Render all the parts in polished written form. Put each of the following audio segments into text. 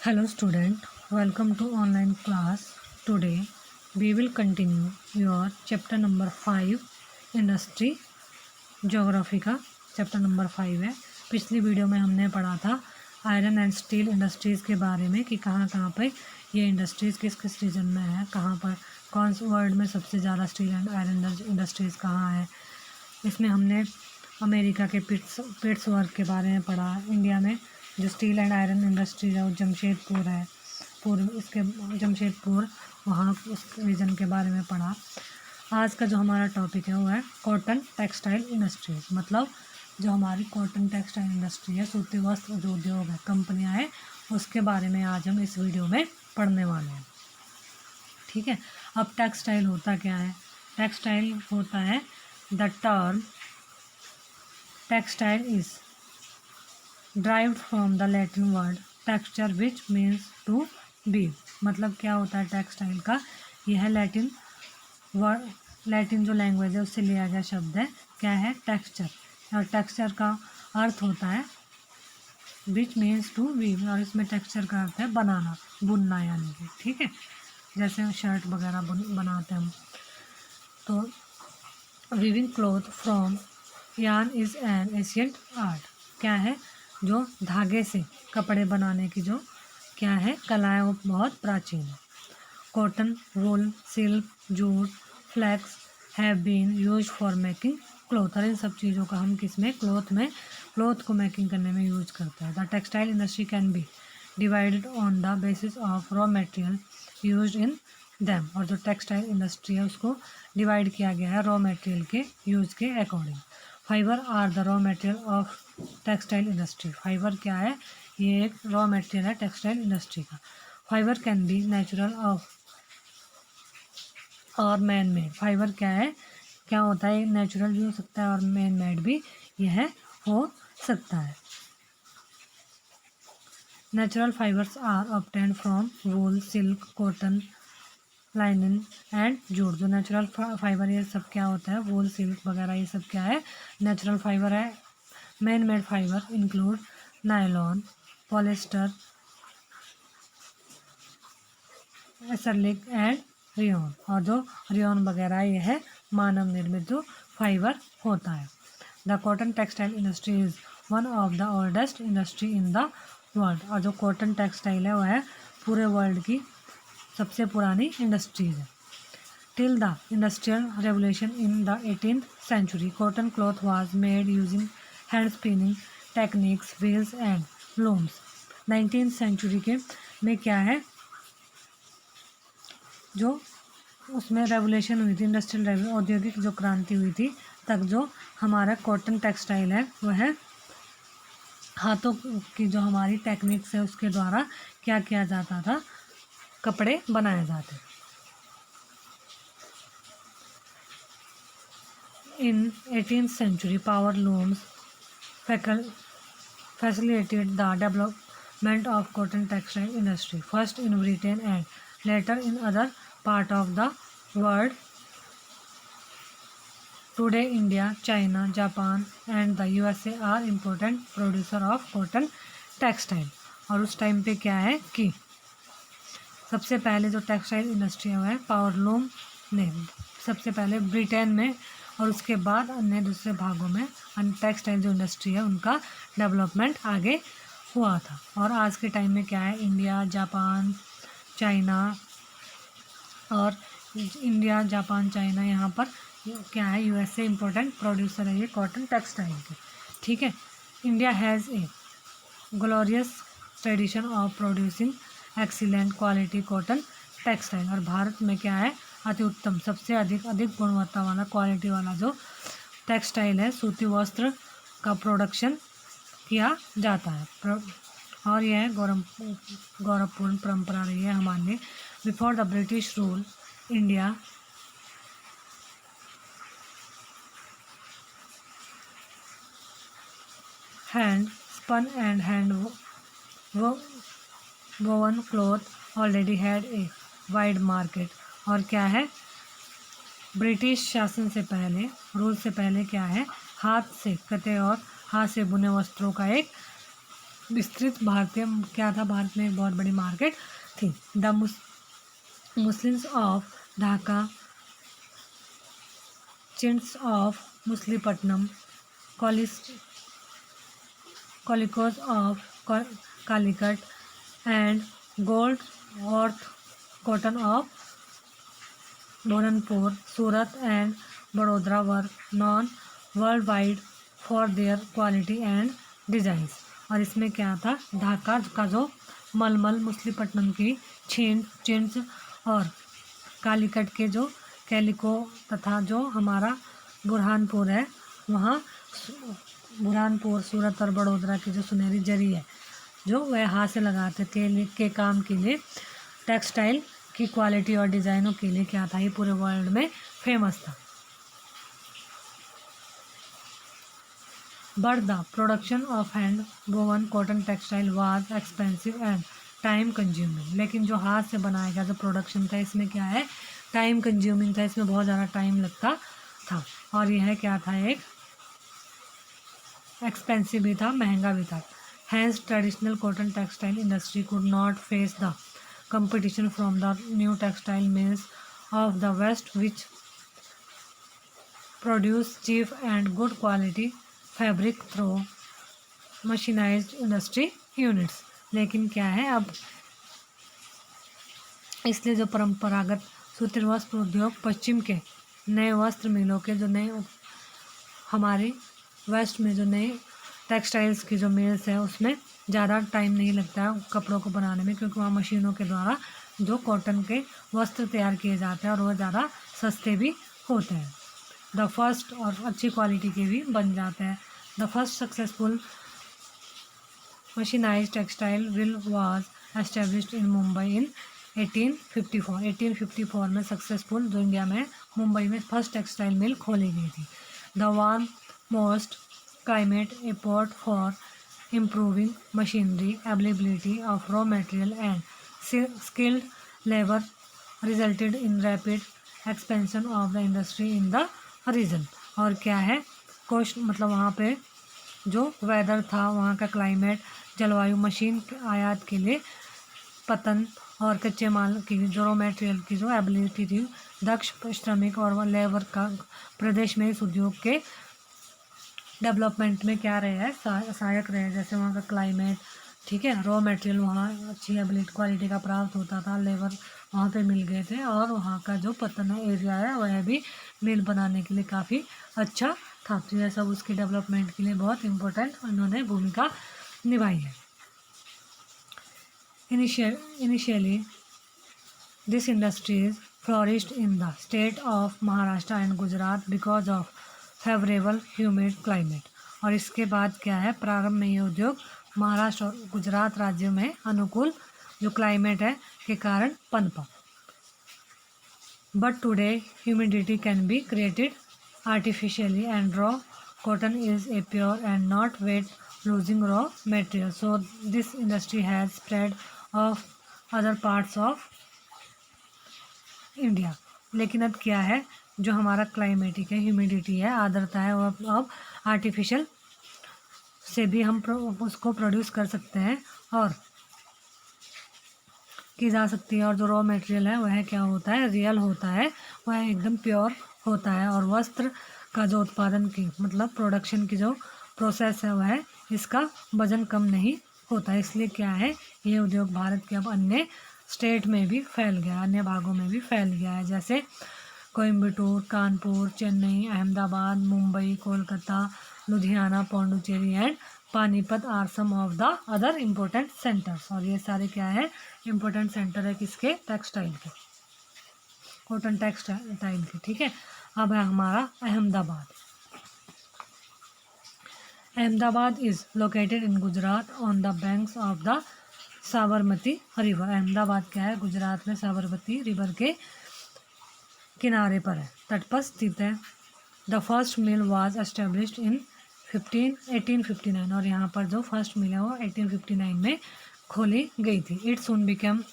Hello student, welcome to online class. Today we will continue your chapter number 5 industry geography का chapter number 5 है। पिछली video में हमने पढ़ा था आयरन एंड स्टील इंडस्ट्रीज़ के बारे में कि कहाँ कहाँ पर ये इंडस्ट्रीज़ किस किस रीजन में है, कहाँ पर कौन से वर्ल्ड में सबसे ज़्यादा स्टील एंड आयरन इंडस्ट्रीज़ कहाँ है। इसमें हमने अमेरिका के पिट्सबर्ग के बारे में पढ़ा। इंडिया में जो स्टील एंड आयरन इंडस्ट्री है वो जमशेदपुर है, पूर्व इसके जमशेदपुर, वहाँ उस रीजन के बारे में पढ़ा। आज का जो हमारा टॉपिक है वो है कॉटन टेक्सटाइल इंडस्ट्रीज, मतलब जो हमारी कॉटन टेक्सटाइल इंडस्ट्री है, सूती वस्त्र जो उद्योग है, कंपनियाँ हैं, उसके बारे में आज हम इस वीडियो में पढ़ने वाले हैं। ठीक है। अब टेक्सटाइल होता क्या है? टेक्सटाइल होता है the term textile is derived from the Latin word texture which means to weave। मतलब क्या होता है टेक्सटाइल का? यह लैटिन जो लैंग्वेज है उससे लिया गया शब्द है। क्या है? टेक्सचर। और टेक्सचर का अर्थ होता है which means to weave, और इसमें टेक्सचर का अर्थ है बनाना, बुनना यानी कि। ठीक है, जैसे शर्ट वगैरह बनाते हैं हम। तो weaving cloth from yarn is an ancient art. क्या है? जो धागे से कपड़े बनाने की जो क्या है कला है वो बहुत प्राचीन है। Cotton, wool, silk, jute, flax have been use for making cloth. और इन सब चीज़ों का हम किस में क्लॉथ को मेकिंग करने में यूज करते हैं। The textile industry can be divided on the basis of raw material use in them. और जो टेक्सटाइल इंडस्ट्री है उसको डिवाइड किया गया है रॉ मटेरियल के यूज के according. Fibre are the raw material of textile industry. Fibre क्या है? ये एक रॉ मटेरियल है टेक्सटाइल इंडस्ट्री का। Fibre can be natural of और मैन मेड। फाइबर क्या है? क्या होता है? नेचुरल भी हो सकता है और मैन मेड भी यह हो सकता है। Natural fibres are obtained from wool, silk, cotton, linen and jute. जो नेचुरल फाइबर ये सब क्या होता है? वूल, सिल्क वगैरह ये सब क्या है? नेचुरल फाइबर है। Man made fibre include nylon, polyester, acrylic and rayon. और जो रियोन वगैरह ये है मानव निर्मित जो फाइबर होता है। The cotton textile industry is one of the oldest industry in the world. और जो कॉटन टेक्सटाइल है वह है पूरे वर्ल्ड की सबसे पुरानी इंडस्ट्रीज है। Till the industrial revolution in the 18th century, cotton cloth was made using hand spinning techniques, wheels and looms. 19th century के में क्या है जो उसमें रेवोल्यूशन हुई थी, इंडस्ट्रियल औद्योगिक जो क्रांति हुई थी, तक जो हमारा कॉटन टेक्सटाइल है वह है हाथों की जो हमारी टेक्निक्स है उसके द्वारा क्या किया जाता था? कपड़े बनाए जाते। इन 18th century, power looms facilitated the development of cotton textile industry, first in Britain and later in other part of the world. Today, India, China, Japan and the USA are important producer of cotton textile। और उस time पे क्या है कि सबसे पहले जो textile industry है पावर लूम ने सबसे पहले ब्रिटेन में और उसके बाद अन्य दूसरे भागों में अन्य टेक्सटाइल जो इंडस्ट्री है उनका डेवलपमेंट आगे हुआ था। और आज के टाइम में क्या है? इंडिया, जापान, चाइना और इंडिया, जापान, चाइना यहाँ पर क्या है? यूएसए इम्पोर्टेंट प्रोड्यूसर है ये कॉटन टेक्सटाइल के। ठीक है। India has a glorious tradition of producing excellent quality cotton textile. और भारत में क्या है? अति उत्तम, सबसे अधिक गुणवत्ता वाला, क्वालिटी वाला जो टेक्सटाइल है, सूती वस्त्र का प्रोडक्शन किया जाता है। और यह गौरवपूर्ण परंपरा रही है हमारे लिए। Before the British rule, India hand spun and hand woven cloth already had a wide market. और क्या है? ब्रिटिश शासन से पहले, रूल से पहले क्या है? हाथ से कटे और हाथ से बुने वस्त्रों का एक विस्तृत भारतीय क्या था, भारत में एक बहुत बड़ी मार्केट थी। The muslins of Dhaka, chintzes of Machilipatnam, calicoes of Calicut and gold wrought cotton of Burhanpur, Surat and Vadodara were known worldwide for their quality and designs. और इसमें क्या था, ढाका का जो मलमल, मछलीपट्टनम की चिंट्स और कालीकट के जो कैलिको तथा जो हमारा बुरहानपुर है, वहाँ बुरहानपुर, सूरत और बड़ोदरा की जो सुनहरी जरी है जो वह हाथ से लगाते थे के काम के लिए, टेक्सटाइल की क्वालिटी और डिज़ाइनों के लिए क्या था, ये पूरे वर्ल्ड में फेमस था। But the production of hand woven cotton textile was expensive and time consuming. लेकिन जो हाथ से बनाया गया जो प्रोडक्शन था, इसमें क्या है, टाइम कंज्यूमिंग था, इसमें बहुत ज़्यादा टाइम लगता था। और यह क्या था, एक एक्सपेंसिव भी था, महंगा भी था। Hence traditional cotton textile industry could not face the competition from the new textile mills of the west which produce cheap and good quality fabric through machinized industry units। लेकिन क्या है, अब इसलिए जो परंपरागत सूत्र वस्त्र उद्योग पश्चिम के नए वस्त्र मिलों के जो नए हमारे वेस्ट में जो नए टेक्सटाइल्स की जो मिल्स है उसमें ज़्यादा टाइम नहीं लगता है कपड़ों को बनाने में, क्योंकि वहाँ मशीनों के द्वारा जो कॉटन के वस्त्र तैयार किए जाते हैं और वह ज़्यादा सस्ते भी होते हैं। द फर्स्ट और अच्छी क्वालिटी के भी बन जाते हैं। The first successful mechanised textile mill was established in Mumbai in 1854। 1854 में सक्सेसफुल जो इंडिया में मुंबई में फर्स्ट टेक्सटाइल मिल खोली गई थी। The warm most climate effort for improving machinery availability of raw material and skilled labor resulted in rapid expansion of the industry in the region। और क्या है, कोस्ट मतलब वहाँ पे जो वेदर था, वहाँ का क्लाइमेट, जलवायु, मशीन आयात के लिए पतन और कच्चे माल की जो रॉ मटेरियल की जो एबिलिटी थी, दक्ष श्रमिक और लेबर का प्रदेश में इस उद्योग के डेवलपमेंट में क्या रहे हैं, सहायक रहे। जैसे वहाँ का क्लाइमेट, ठीक है, रॉ मटेरियल वहाँ अच्छी एबिलिटी क्वालिटी का प्राप्त होता था, लेबर वहाँ पे मिल गए थे, और वहाँ का जो पतन एरिया है वह भी मिल बनाने के लिए काफ़ी अच्छा था। तो यह सब उसके डेवलपमेंट के लिए बहुत इम्पोर्टेंट उन्होंने भूमिका निभाई है। Initially this industries flourished in the state of Maharashtra and Gujarat because of favourable humid climate. और इसके बाद क्या है, प्रारंभ में ये उद्योग महाराष्ट्र और गुजरात राज्यों में अनुकूल जो क्लाइमेट है के कारण पनपा। But today humidity can be created artificially and raw cotton is a pure and not weight losing raw material, so this industry has spread of other parts of India. लेकिन अब क्या है, जो हमारा क्लाइमेटिक है, ह्यूमिडिटी है, आर्द्रता है, वो अब आर्टिफिशियल से भी हम उसको प्रोड्यूस कर सकते हैं और की जा सकती है। और जो रॉ मटेरियल है वह क्या होता है, रियल होता है, वह एकदम प्योर होता है। और वस्त्र का जो उत्पादन की मतलब प्रोडक्शन की जो प्रोसेस है वह इसका वजन कम नहीं होता। इसलिए क्या है, ये उद्योग भारत के अब अन्य स्टेट में भी फैल गया, अन्य भागों में भी फैल गया है। जैसे Coimbatore, Kanpur, Chennai, Ahmedabad, Mumbai, Kolkata, Ludhiana, Pondicherry and Panipat are some of the other important centres. और ये सारे क्या है, इम्पोर्टेंट सेंटर है किसके, टेक्सटाइल के, कॉटन टेक्सटाइल के। ठीक है, अब है हमारा Ahmedabad. Ahmedabad is located in Gujarat on the banks of the Sabarmati river. Ahmedabad क्या है, गुजरात में साबरमती रिवर के किनारे पर है, तट पर स्थित है। The first mill was established इन 1859। और यहाँ पर जो फर्स्ट मिल है वो 1859 में खोली गई थी। It soon become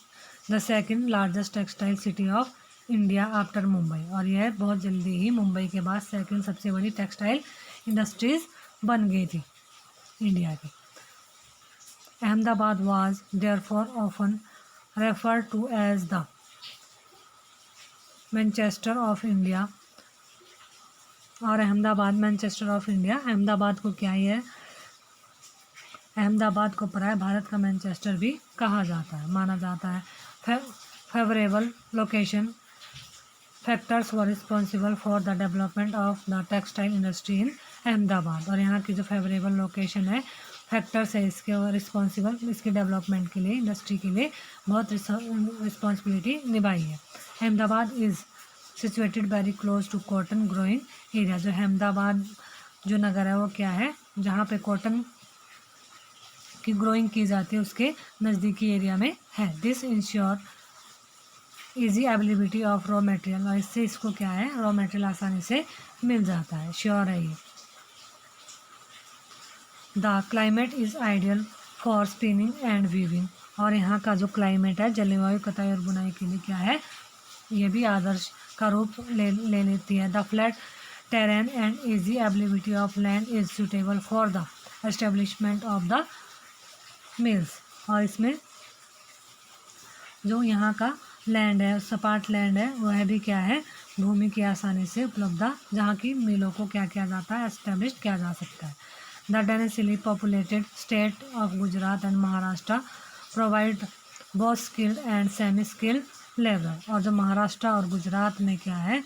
the second largest textile city of India after Mumbai. और यह बहुत जल्दी ही मुंबई के बाद सेकंड सबसे बड़ी टेक्सटाइल इंडस्ट्रीज बन गई थी इंडिया की। Ahmedabad was therefore often referred to as the Manchester of India. और Ahmedabad Manchester of India, Ahmedabad को क्या ही है, अहमदाबाद को प्राय भारत का मैनचेस्टर भी कहा जाता है, माना जाता है। Favourable location factors were responsible for the development of the textile industry in Ahmedabad. और यहाँ की जो फेवरेबल लोकेशन है, फैक्टर्स है इसके रिस्पॉन्सिबल, इसके डेवलपमेंट के लिए, इंडस्ट्री के लिए बहुत रिस्पॉन्सिबिलिटी निभाई है। Ahmedabad is situated very close to cotton growing area. जो अहमदाबाद जो नगर है वो क्या है, जहाँ पे कॉटन की ग्रोइंग की जाती है उसके नज़दीकी एरिया में है। This ensure easy availability of raw material. और इससे इसको क्या है, रॉ मटेरियल आसानी से मिल जाता है, श्योर है ये। The climate is ideal for spinning and weaving. और यहाँ का जो क्लाइमेट है जलवायु कताई और बुनाई के लिए क्या है, ये भी आदर्श का रूप ले लेती है। The flat terrain and easy availability of land is suitable for the establishment of the mills. और इसमें जो यहाँ का लैंड है, सपाट लैंड है, वह भी क्या है, भूमि की आसानी से उपलब्ध, जहाँ की मिलों को क्या किया जाता है, एस्टेब्लिश किया जा सकता है। The densely populated state of Gujarat and Maharashtra provide both skilled and semi skilled labour. और जो महाराष्ट्र और गुजरात में क्या है,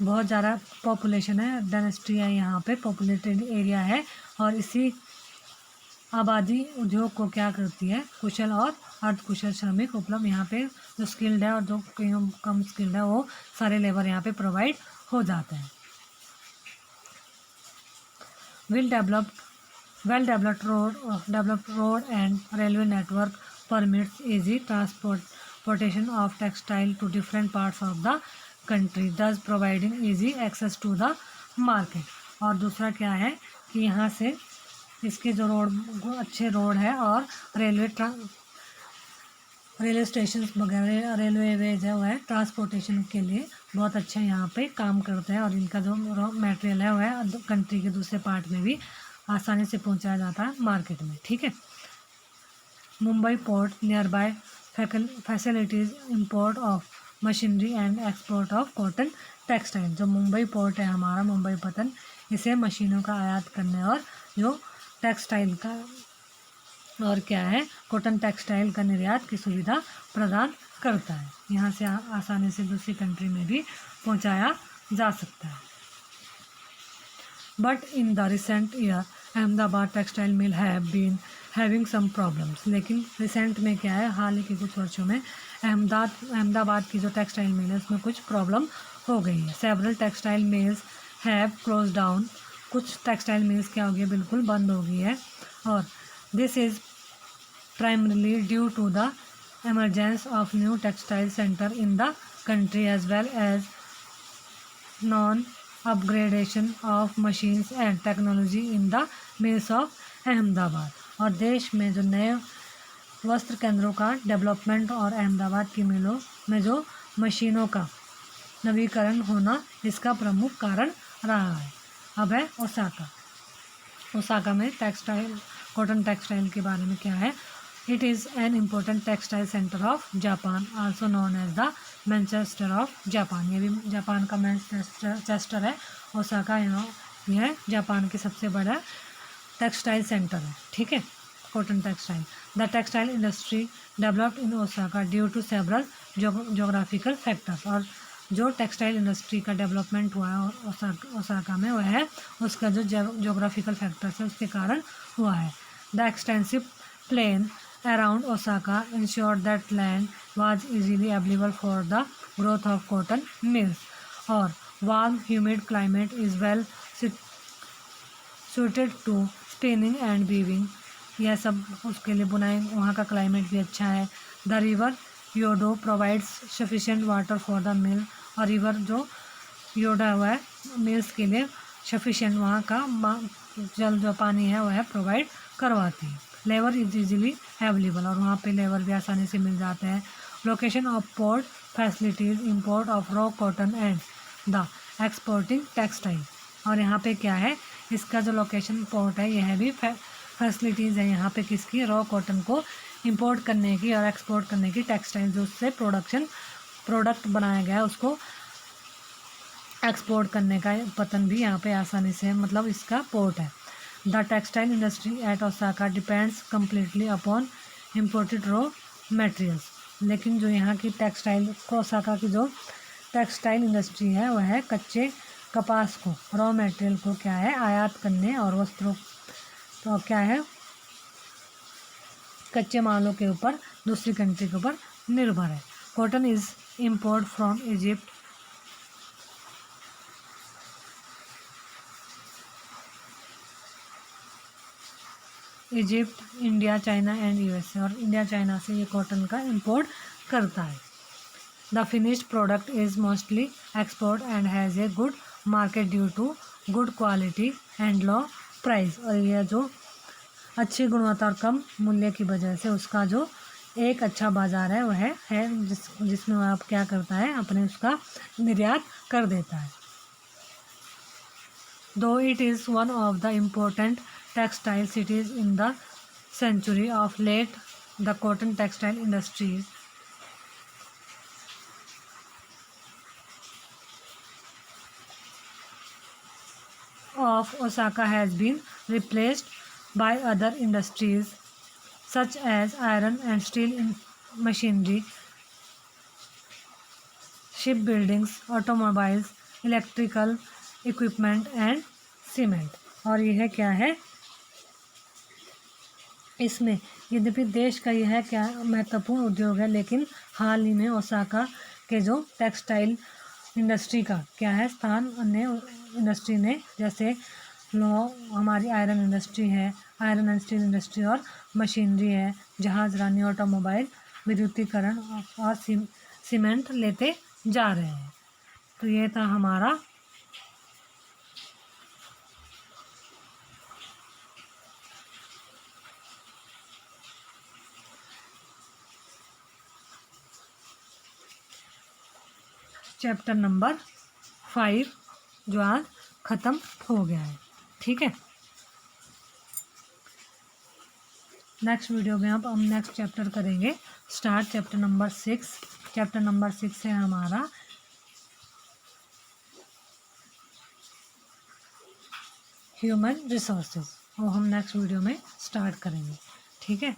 बहुत ज़्यादा पॉपुलेशन है, डेंसिटी है, यहाँ पे पॉपुलेटेड एरिया है, और इसी आबादी उद्योग को क्या करती है, कुशल और अर्धकुशल श्रमिक उपलब्ध यहाँ पे, जो स्किल्ड है और जो कम स्किल्ड है वो सारे लेबर यहाँ पे प्रोवाइड हो जाते हैं। Well developed road and railway network permits easy transportation of textile to different parts of the country, thus providing easy access to the market. और दूसरा क्या है कि यहाँ से इसके जो रोड, अच्छे रोड है, और रेलवे स्टेशन वगैरह, रेलवे वेज है, वो है ट्रांसपोर्टेशन के लिए बहुत अच्छा यहाँ पे काम करते हैं। और इनका जो रॉ मटेरियल है वो है कंट्री के दूसरे पार्ट में भी आसानी से पहुँचाया जाता है मार्केट में, ठीक है। Mumbai port near by facilities import of machinery and export of cotton textile. जो मुंबई पोर्ट है हमारा, मुंबई पत्तन, इसे मशीनों का आयात करने और जो टेक्सटाइल का और क्या है, कॉटन टेक्सटाइल का निर्यात की सुविधा प्रदान करता है। यहाँ से आसानी से दूसरी कंट्री में भी पहुँचाया जा सकता है। But in the recent year Ahmedabad textile mill have been having some problems. लेकिन रिसेंट में क्या है, हाल ही के कुछ वर्षों में अहमदाबाद की जो टेक्सटाइल मिल है उसमें कुछ प्रॉब्लम हो गई है। Several textile mills have close down. कुछ टेक्सटाइल मिल्स क्या हो गई, बिल्कुल बंद हो गई है। और this is primarily due to the emergence of new textile center in the country as well as non-upgradation of machines and technology in the mills of Ahmedabad। और देश में जो नए वस्त्र केंद्रों का डेवलपमेंट और अहमदाबाद की मिलों में जो मशीनों का नवीकरण होना इसका प्रमुख कारण रहा है। अब है ओसाका में टेक्सटाइल, कॉटन टेक्सटाइल के बारे में क्या है। It is an important textile center of Japan, also known as the Manchester of Japan। ये भी जापान का मैनचेस्टर है, ओसाका यहाँ यह जापान की सबसे बड़ा टेक्सटाइल सेंटर है, ठीक है, cotton textile. The textile industry developed in Osaka due to several geographical factors. और जो टेक्सटाइल इंडस्ट्री का डेवलपमेंट हुआ है ओसाका में, वह है उसका जो जोग्राफिकल फैक्टर्स है उसके कारण हुआ है। The extensive plain around Osaka ensured that land was easily available for the growth of cotton mills। और warm humid climate is well suited to spinning and weaving। यह सब उसके लिए बुनाई, वहाँ का क्लाइमेट भी अच्छा है। The river Yodo provides sufficient water for the mill। और रिवर जो योडा हुआ है मिल्स के लिए सफिशिएंट, वहाँ का जल जो पानी है वह प्रोवाइड करवाती है। Labour is easily available. और वहाँ पे लेबर भी आसानी से मिल जाते हैं। Location of port facilities import of raw cotton and the exporting textile. और यहाँ पे क्या है, इसका जो लोकेशन पोर्ट है यह भी फैसिलिटीज़ है यहाँ पे किसकी, रॉ कॉटन को इंपोर्ट करने की और एक्सपोर्ट करने की, टेक्सटाइल जो उससे प्रोडक्ट बनाया गया है उसको एक्सपोर्ट करने का पतन भी यहाँ पे आसानी से, मतलब इसका पोर्ट है। The textile industry at Osaka depends completely upon imported raw materials. लेकिन जो यहाँ की टेक्सटाइल ओसाका की जो टेक्सटाइल इंडस्ट्री है वह है कच्चे कपास को, रॉ मटेरियल को क्या है, आयात करने और वस्त्रों तो क्या है, कच्चे मालों के ऊपर दूसरी कंट्री के ऊपर निर्भर है। Cotton is import from Egypt, India, China and USA, और इंडिया चाइना से ये कॉटन का इंपोर्ट करता है। The finished product is mostly export and has a good market due to good quality and low price, और यह जो अच्छी गुणवत्ता और कम मूल्य की वजह से उसका जो एक अच्छा बाजार है वह है जिसमें वह आप क्या करता है, अपने उसका निर्यात कर देता है। Though it is one of the important textile cities in the century of late, the cotton textile industries of Osaka has been replaced by other industries such as iron and steel machinery, shipbuildings, automobiles, electrical equipment and cement। और यह क्या है, इसमें यद्यपि देश का यह क्या महत्वपूर्ण उद्योग है, लेकिन हाल ही में ओसाका के जो टेक्सटाइल इंडस्ट्री का क्या है स्थान अन्य इंडस्ट्री ने, जैसे हमारी आयरन इंडस्ट्री है, आयरन एंड स्टील इंडस्ट्री और मशीनरी है, जहाजरानी, ऑटोमोबाइल, विद्युतीकरण और सीमेंट लेते जा रहे हैं। तो ये था हमारा चैप्टर नंबर 5 जो आज ख़त्म हो गया है। ठीक है, नेक्स्ट वीडियो में अब हम नेक्स्ट चैप्टर करेंगे start, chapter number 6। Chapter number 6 है हमारा ह्यूमन रिसोर्सेज, वो हम नेक्स्ट वीडियो में स्टार्ट करेंगे। ठीक है।